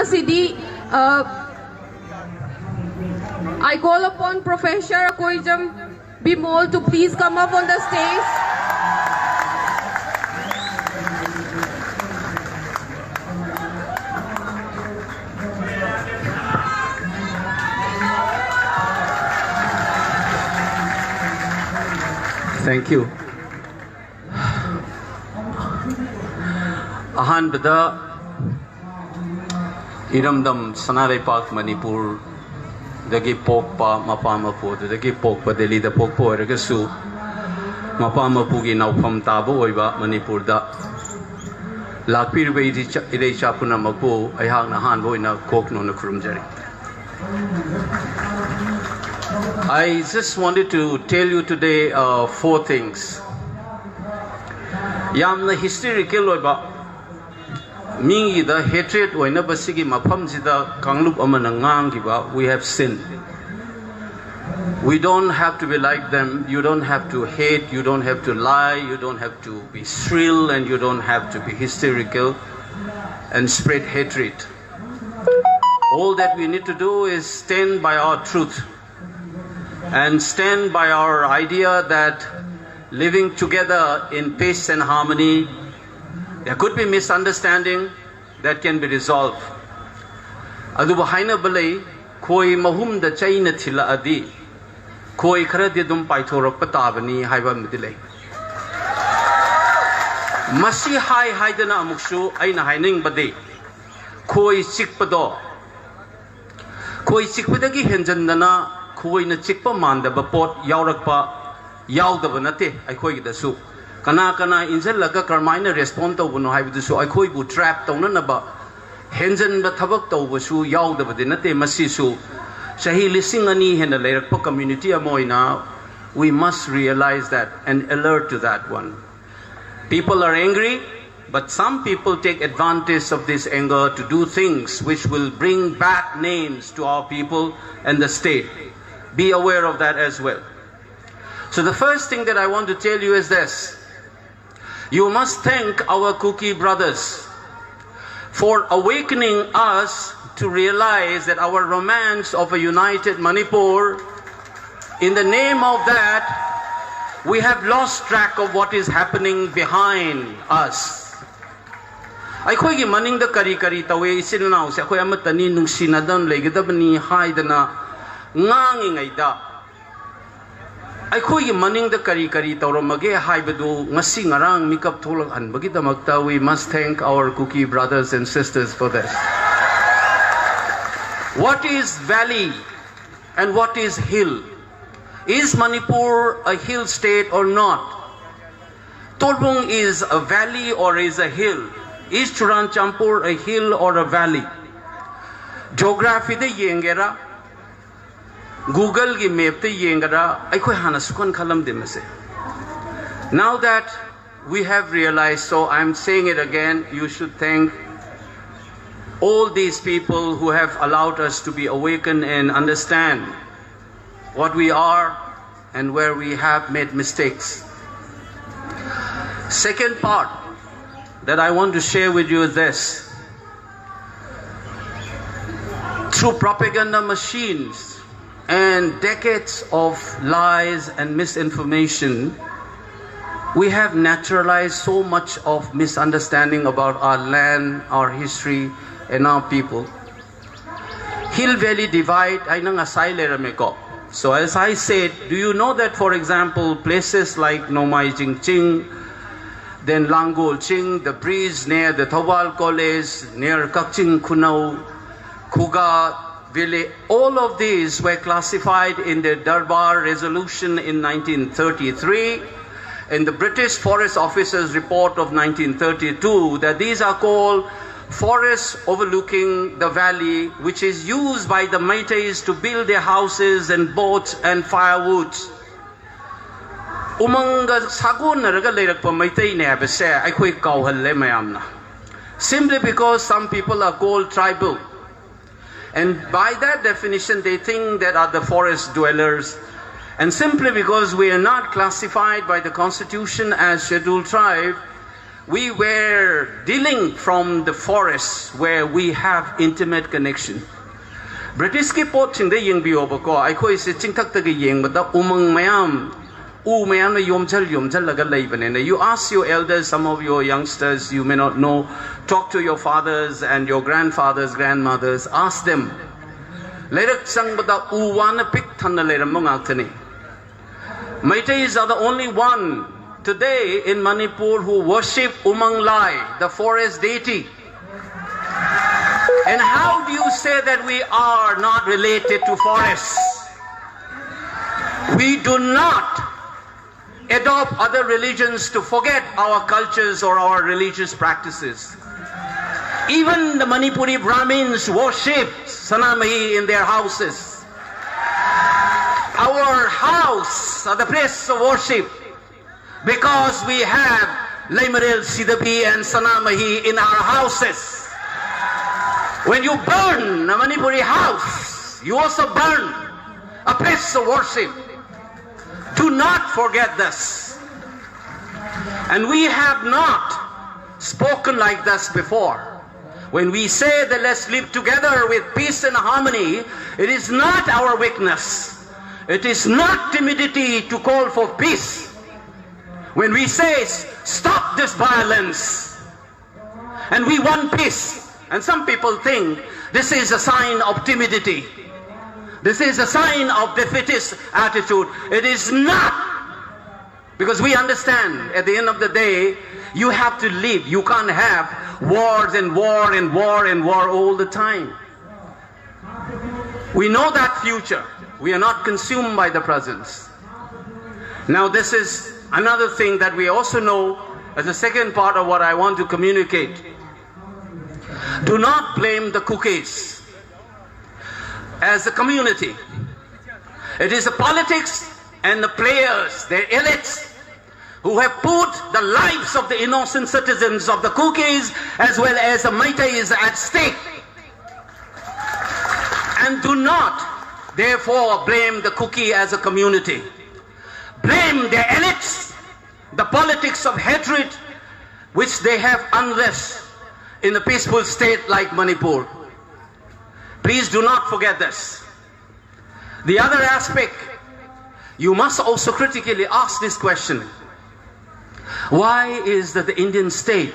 Asidi, I call upon Professor Akoijam Bimol to please come up on the stage. Thank you. Ahan bada iramdam Sanare Park Manipur dagi pokpa mapamapu dagi pokpa Delhi da pokpa eragasu mapamapu gi naupam tabo oiba Manipur da lakpir be idei chapuna mapu ayhang na han boina kokno na kurumjari. I just wanted to tell you today 4 things. Yamna hysterical oiba mingi the hatred oina basigi mapam sida kanglup amana ngangiba, we have sinned. We don't have to be like them. You don't have to hate, you don't have to lie, you don't have to be shrill, and you don't have to be hysterical and spread hatred. All that we need to do is stand by our truth and stand by our idea that living together in peace and harmony, there could be misunderstanding that can be resolved. Aduba haina balai koi mahum da chaina thila adi koi khara de dum paithorak patabani haiba midilai. Masi hai haidana amuksu aina haining bade koi chikpado koi chikpadagi henjandana koi na chikpa mandaba pot yaurakpa yaudaba nate aikoi gidasu kana kana injalaga karmaina respond tawbuno haibidusu aikoi bu trap tawnanaba henjanba thabak tawbasu yaudaba de nate masisu sahi lising ani hena leirakpa community amoina. We must realize that and alert to that one. People are angry, but some people take advantage of this anger to do things which will bring bad names to our people and the state. Be aware of that as well. So the first thing that I want to tell you is this. You must thank our Kuki brothers for awakening us to realize that our romance of a united Manipur, in the name of that, we have lost track of what is happening behind us. Aikoi gi maning da kari kari tawe isin naw se akoi amatani nungsinadam legadabani haidana ngangi ngaida aikoi gi maning da kari kari tawramage haibadu ngasi ngarang mikap tholak hanbagi damakta. We must thank our Kuki brothers and sisters for this. What is valley and what is hill? Is Manipur a hill state or not? Tolbung is a valley or is a hill? Is Churanchampur a hill or a valley? Geography de yengera, Google ki map te yengera, aikoi hana sukan khalam de mase. Now that we have realized, so I'm saying it again, you should thank all these people who have allowed us to be awakened and understand what we are and where we have made mistakes. Second part that I want to share with you is this. Through propaganda machines and decades of lies and misinformation, we have naturalized so much of misunderstanding about our land, our history, and our people. Hill Valley divide ay nang asay lerameko. So as I said, do you know that, for example, places like Nomai Jingching, then Langol Ching, the breeze near the Thawal College, near Kakching Kunau, Kuga Village, all of these were classified in the Darbar resolution in 1933, in the British Forest Officer's report of 1932, that these are called forests overlooking the valley, which is used by the Meiteis to build their houses and boats and firewoods. Umanga sagon naraga leirakpa Meitei ne abase aikoi kauhalle mayamna. Simply because some people are called tribal, and by that definition they think that are the forest dwellers, and simply because we are not classified by the constitution as scheduled tribe, we were dealing from the forests where we have intimate connection. British ki pot ching de yeng biyo ba ko ai khoi se ching thak ta gi yeng ba da umang mayam na yom jal laga lai bane na. You ask your elders, some of your youngsters you may not know, talk to your fathers and your grandfathers, grandmothers, ask them. Lerak sang ba da wana pik than na leram mo ngak tani. Meiteis are the only one today in Manipur who worship Umang Lai, the forest deity. And how do you say that we are not related to forests? We do not adopt other religions to forget our cultures or our religious practices. Even the Manipuri Brahmins worship Sanamahi in their houses. Our house, the place of worship, because we have Laimaril, Sidapi and Sanamahi in our houses. When you burn a Manipuri house, you also burn a place of worship. Do not forget this. And we have not spoken like this before. When we say that let's live together with peace and harmony, it is not our weakness. It is not timidity to call for peace. When we say stop this violence and we want peace, and some people think this is a sign of timidity. This is a sign of defeatist attitude. It is not. Because we understand at the end of the day, you have to live. You can't have wars and war and war and war all the time. We know that future. We are not consumed by the present. Now this is another thing that we also know as a second part of what I want to communicate. Do not blame the cookies as a community. It is the politics and the players, the elites, who have put the lives of the innocent citizens of the cookies as well as the Meiteis at stake. And do not, therefore, blame the cookie as a community. Blame the elites, the politics of hatred which they have unleashed in a peaceful state like Manipur. Please do not forget this. The other aspect, you must also critically ask this question. Why is that the Indian state,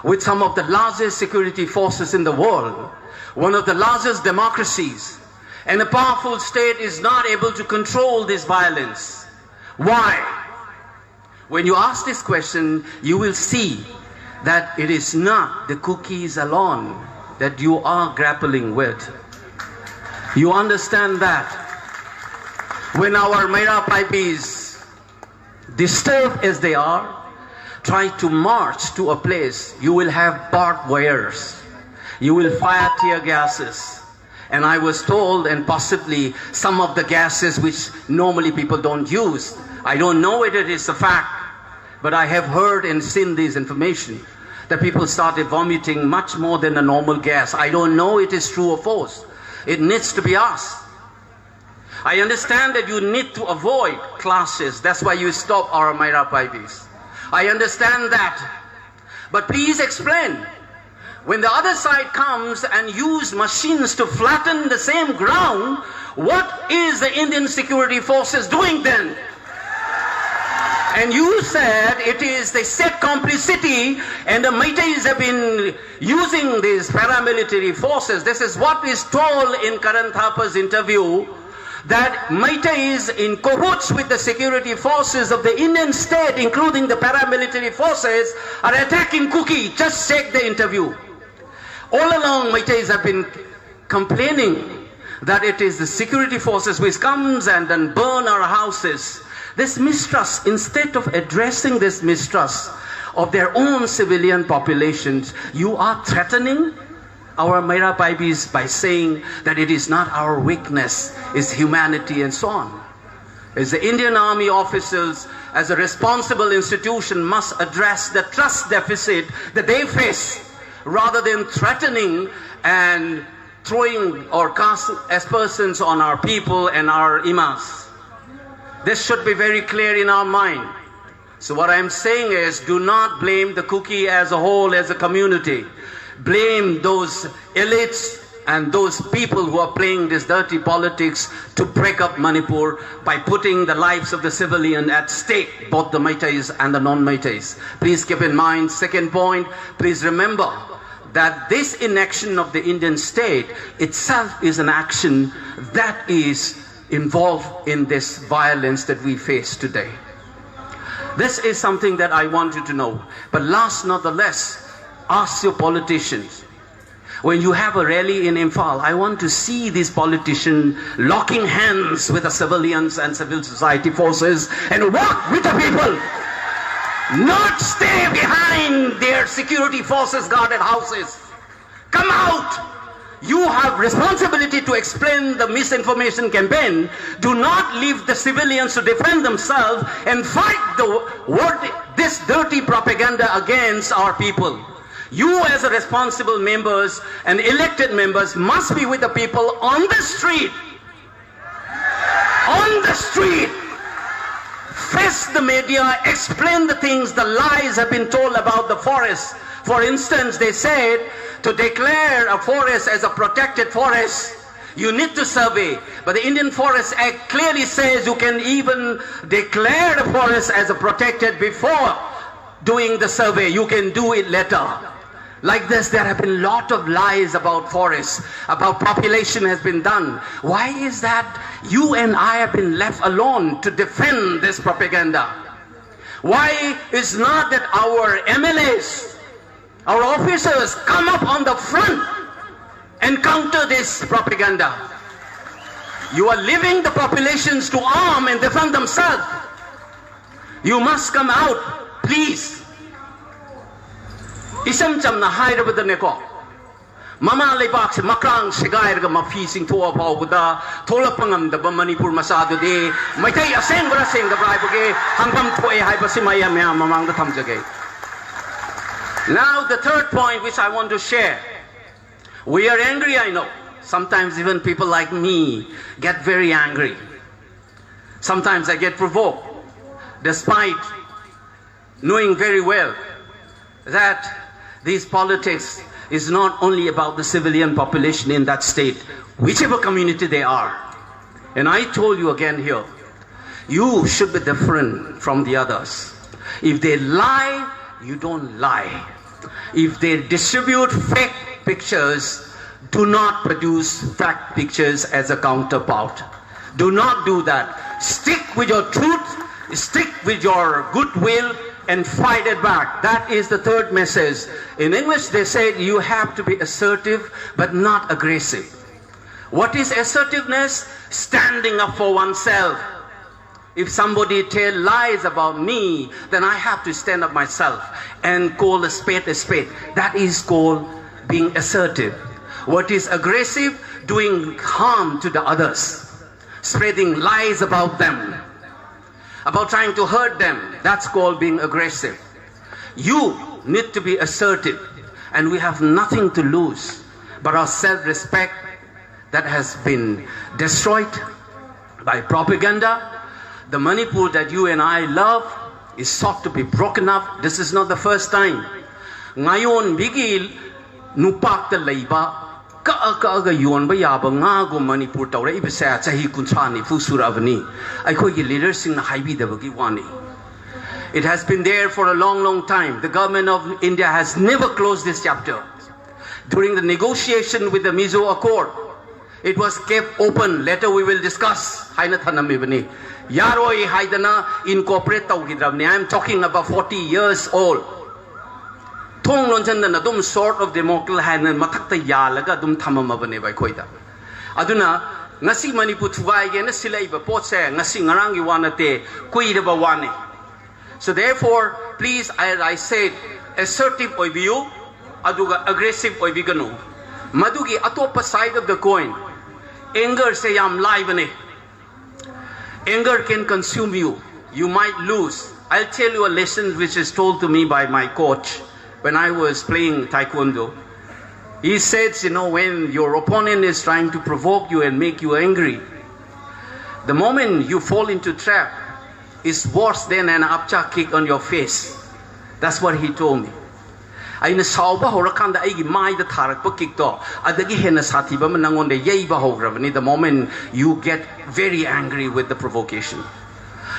with some of the largest security forces in the world, one of the largest democracies, and a powerful state, is not able to control this violence? Why? When you ask this question, you will see that it is not the cookies alone that you are grappling with. You understand that when our Meira Pipes, disturbed as they are, try to march to a place, you will have barbed wires. You will fire tear gases. And I was told, and possibly some of the gases which normally people don't use. I don't know whether it is a fact, but I have heard and seen this information that people started vomiting much more than a normal gas. I don't know it is true or false. It needs to be asked. I understand that you need to avoid clashes. That's why you stop our Meira Pipes. I understand that. But please explain. When the other side comes and use machines to flatten the same ground, what is the Indian security forces doing then? And you said it is the state complicity and the Meiteis have been using these paramilitary forces. This is what is told in Karan Thapa's interview, that Meiteis in cahoots with the security forces of the Indian state, including the paramilitary forces, are attacking Kuki. Just check the interview. All along Meiteis have been complaining that it is the security forces which comes and then burn our houses. This mistrust, instead of addressing this mistrust of their own civilian populations, you are threatening our Meira Pipes by saying that it is not our weakness, it's humanity and so on. As the Indian Army officers, as a responsible institution, must address the trust deficit that they face, rather than threatening and throwing or casting aspersions on our people and our imams. This should be very clear in our mind. So what I'm saying is, do not blame the Kuki as a whole, as a community. Blame those elites and those people who are playing this dirty politics to break up Manipur by putting the lives of the civilian at stake, both the Meiteis and the non-Meiteis. Please keep in mind, second point, please remember that this inaction of the Indian state itself is an action that is involved in this violence that we face today. This is something that I want you to know. But last not the less, ask your politicians. When you have a rally in Imphal, I want to see these politicians locking hands with the civilians and civil society forces and walk with the people. Not stay behind their security forces guarded houses. Come out. You have responsibility to explain the misinformation campaign. Do not leave the civilians to defend themselves and fight this dirty propaganda against our people. You as a responsible members and elected members must be with the people on the street. On the street. Face the media, explain the things, the lies have been told about the forest. For instance, they said to declare a forest as a protected forest, you need to survey. But the Indian Forest Act clearly says you can even declare the forest as a protected before doing the survey. You can do it later. Like this, there have been a lot of lies about forests, about population has been done. Why is that you and I have been left alone to defend this propaganda? Why is not that our MLAs, our officers come up on the front and counter this propaganda? You are leaving the populations to arm and defend themselves. You must come out, please. Isam chamna hairabada neko. Mama lebak se makrang segairga mafi sing thoa phawda thola pangam da Manipur masadu de Meitei asengra senga braibage hangpam thoe haiba simaya mya mamang da thamjage. Now the third point which I want to share. We are angry, I know. Sometimes even people like me get very angry. Sometimes I get provoked, despite knowing very well that this politics is not only about the civilian population in that state, whichever community they are. And I told you again here, you should be different from the others. If they lie, you don't lie. If they distribute fake pictures, do not produce fact pictures as a counterpart. Do not do that. Stick with your truth, stick with your goodwill, and fight it back. That is the third message. In English they say you have to be assertive but not aggressive. What is assertiveness? Standing up for oneself. If somebody tells lies about me, then I have to stand up myself and call a spade a spade. That is called being assertive. What is aggressive? Doing harm to the others. Spreading lies about them, about trying to hurt them. That's called being aggressive. You need to be assertive, and we have nothing to lose but our self-respect that has been destroyed by propaganda. The Manipur that you and I love is sought to be broken up. This is not the first time. Ngayon bigil nupak ta leiba ka yon ba yaba nga go Manipur tawra ibisa chahi kunchani fusurabani aikoi leaders sing na haibi dabagi wani. It has been there for a long time. The government of India has never closed this chapter. During the negotiation with the Mizo Accord, it was kept open. Later we will discuss. Yaroi haidana incorporate tawgidravni. I am talking about 40 years old. Thong lonjandana dum sort of democracy hanan mathakta yalaga dum thamamabane bai khoida. Aduna ngasi Manipur thugai ge na silai ba pot se ngasi ngarang yuwanate kuiraba wane. So therefore, please, as I said, assertive oibiu aduga aggressive oibiganu. Madugi atopa side of the coin. Anger se yam laibane. Anger can consume you. You might lose. I'll tell you a lesson which is told to me by my coach when I was playing taekwondo. He says, you know, when your opponent is trying to provoke you and make you angry, the moment you fall into trap, is worse than an upchuck kick on your face. That's what he told me. Aina sauba horakanda aigi mai da tharakpa kick to adagi hena sathiba manangonde yeiba hograbani the moment you get very angry with the provocation.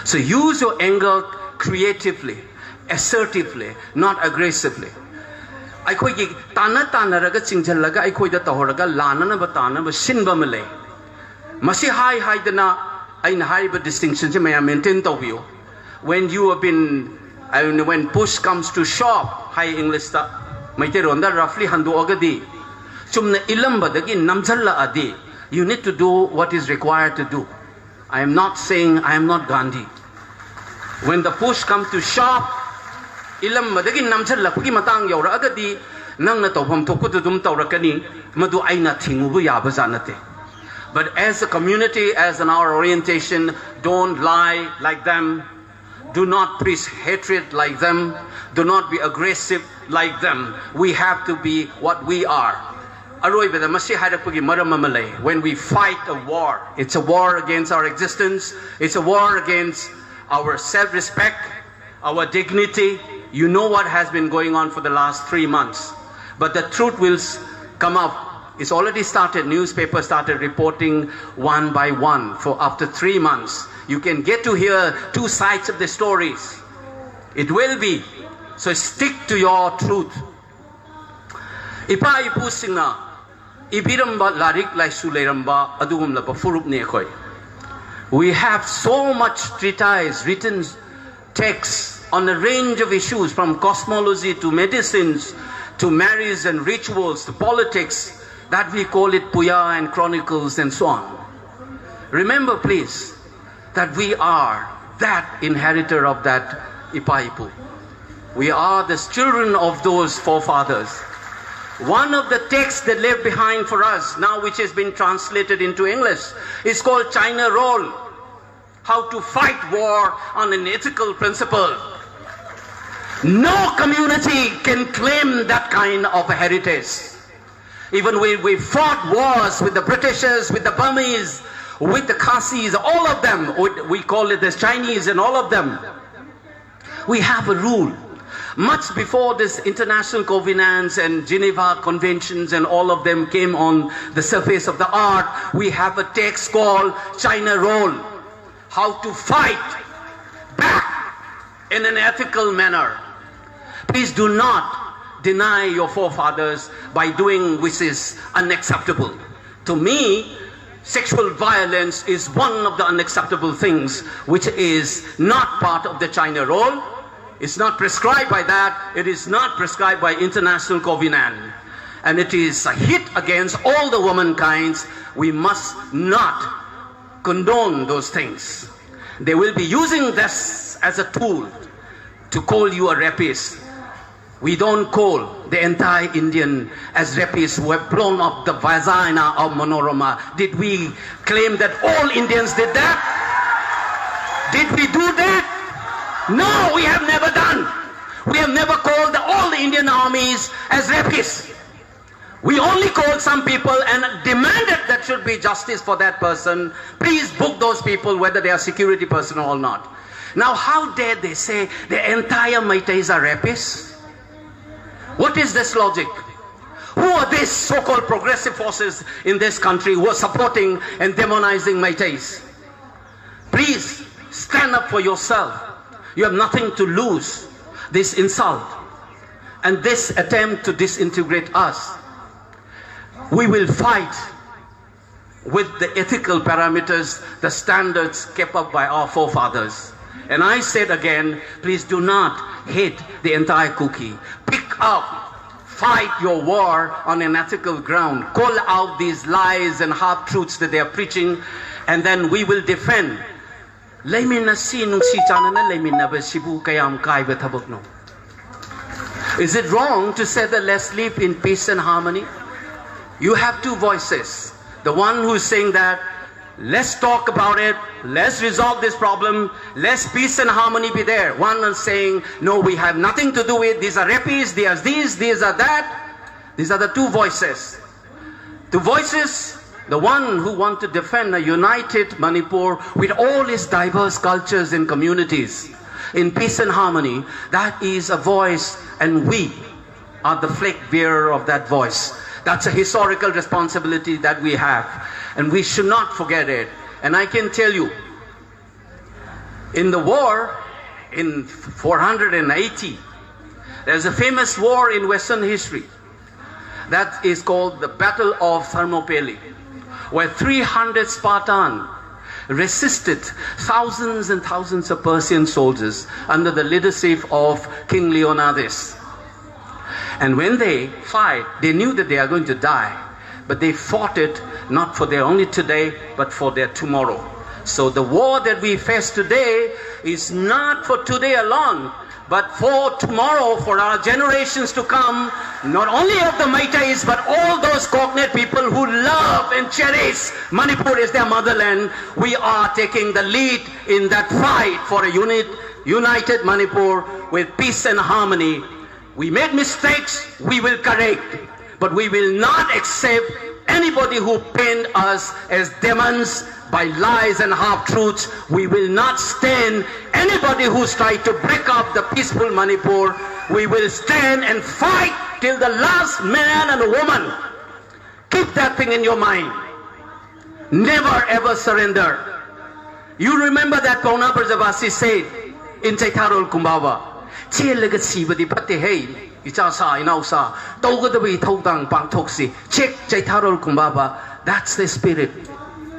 So use your anger creatively, assertively, not aggressively. Aikoi tana tana raga chingjallaga aikoi da tahoraga lanana ba tana ba sinba male. Masi hai dana aina hariba distinction je maya maintain tawbiyo. When you have been when push comes to shove, high English ta Meitei ronda roughly handu agadi chumna ilamba dagi namjalla adi, you need to do what is required to do. I am not saying I am not Gandhi. When the push comes to shove, ilamba dagi namjalla pagi matang yaura agadi nang na tawham thokku dum tawrakani madu aina thingubu yaba janate. But as a community, as in our orientation, don't lie like them. Do not preach hatred like them. Do not be aggressive like them. We have to be what we are. When we fight a war, it's a war against our existence. It's a war against our self-respect, our dignity. You know what has been going on for the last 3 months. But the truth will come up. It's already started. Newspapers started reporting one by one for after 3 months. You can get to hear two sides of the stories. It will be. So stick to your truth. Ipa ipu singa ibiramba larik laisu leiramba adugum lapa furup ne khoi. We have so much treatise, written texts on a range of issues, from cosmology to medicines to marriage and rituals to politics, that we call it Puya and Chronicles and so on. Remember please that we are that inheritor of that Ipaipu. We are the children of those forefathers. One of the texts they left behind for us now, which has been translated into English, is called China Roll. How to fight war on an ethical principle. No community can claim that kind of a heritage. Even we fought wars with the Britishers, with the Burmese, with the Khasis, all of them. We call it the Chinese and all of them. We have a rule. Much before this international covenants and Geneva conventions and all of them came on the surface of the earth, we have a text called China Roll. How to fight back in an ethical manner. Please do not deny your forefathers by doing which is unacceptable. To me, sexual violence is one of the unacceptable things which is not part of the China Roll. It's not prescribed by that. It is not prescribed by international covenant. And it is a hit against all the womankind. We must not condone those things. They will be using this as a tool to call you a rapist. We don't call the entire Indian as rapists who have blown up the vagina of Manorama. Did we claim that all Indians did that? Did we do that? No, we have never done. We have never called all the Indian armies as rapists. We only called some people and demanded that should be justice for that person. Please book those people whether they are security personnel or not. Now how dare they say the entire Meiteis are rapists? What is this logic? Who are these so-called progressive forces in this country who are supporting and demonizing Meiteis? Please stand up for yourself. You have nothing to lose. This insult and this attempt to disintegrate us. We will fight with the ethical parameters, the standards kept up by our forefathers. And I said again, please do not hate the entire cookie. Pick up, fight your war on an ethical ground. Call out these lies and half-truths that they are preaching, and then we will defend. Is it wrong to say that let's live in peace and harmony? You have two voices. The one who is saying that let's talk about it, let's resolve this problem, let's peace and harmony be there. One is saying, no, we have nothing to do with, these are rapists, these are that. These are the two voices. The voices the one who wants to defend a united Manipur with all its diverse cultures and communities in peace and harmony, that is a voice, and we are the flag bearer of that voice. That's a historical responsibility that we have, and we should not forget it. And I can tell you, in the war in 480, there's a famous war in Western history that is called the Battle of Thermopylae, where 300 Spartans resisted thousands and thousands of Persian soldiers under the leadership of King Leonidas. And when they fight, they knew that they are going to die, but they fought it not for their only today, but for their tomorrow. So the war that we face today is not for today alone, but for tomorrow, for our generations to come, not only of the Meiteis, but all those cognate people who love and cherish Manipur as their motherland. We are taking the lead in that fight for a united Manipur with peace and harmony. We made mistakes, we will correct, but we will not accept anybody who paint us as demons by lies and half-truths. We will not stand anybody who's tried to break up the peaceful Manipur. We will stand and fight till the last man and woman. Keep that thing in your mind. Never ever surrender. You remember that Pauna Prajavasi said in Chaitarol Kumbaba, Chelaga Sibadi Pate Hey, Ichasa, Inausa, Togadabi Togdang Pangtoksi, Check Chaitarol Kumbaba. That's the spirit.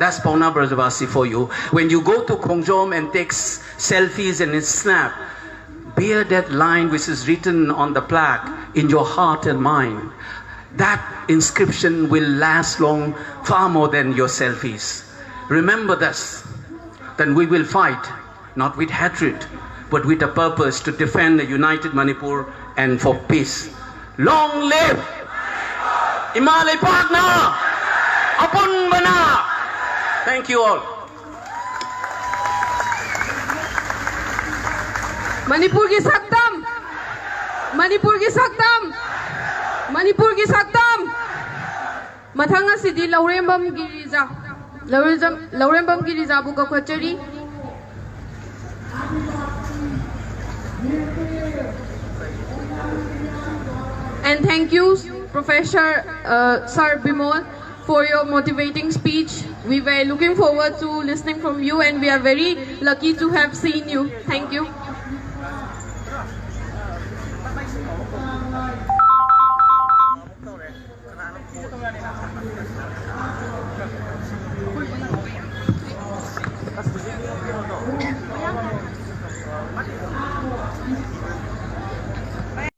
That's Pauna Brajavasi for you. When you go to Kongjom and take selfies and snap, bear that line which is written on the plaque in your heart and mind. That inscription will last long, far more than your selfies. Remember this, then we will fight, not with hatred, but with a purpose to defend the united Manipur and for peace. Long live Imalay Partner! Apun Bana! Thank you all. Manipur ki sakdam! Manipur ki sakdam! Manipur ki sakdam! Mathang asidi Laurembam Giriza. Laurembam Giriza buka kwachari. And thank you, Professor Sir Bimol, for your motivating speech. We were looking forward to listening from you, and we are very lucky to have seen you. Thank you.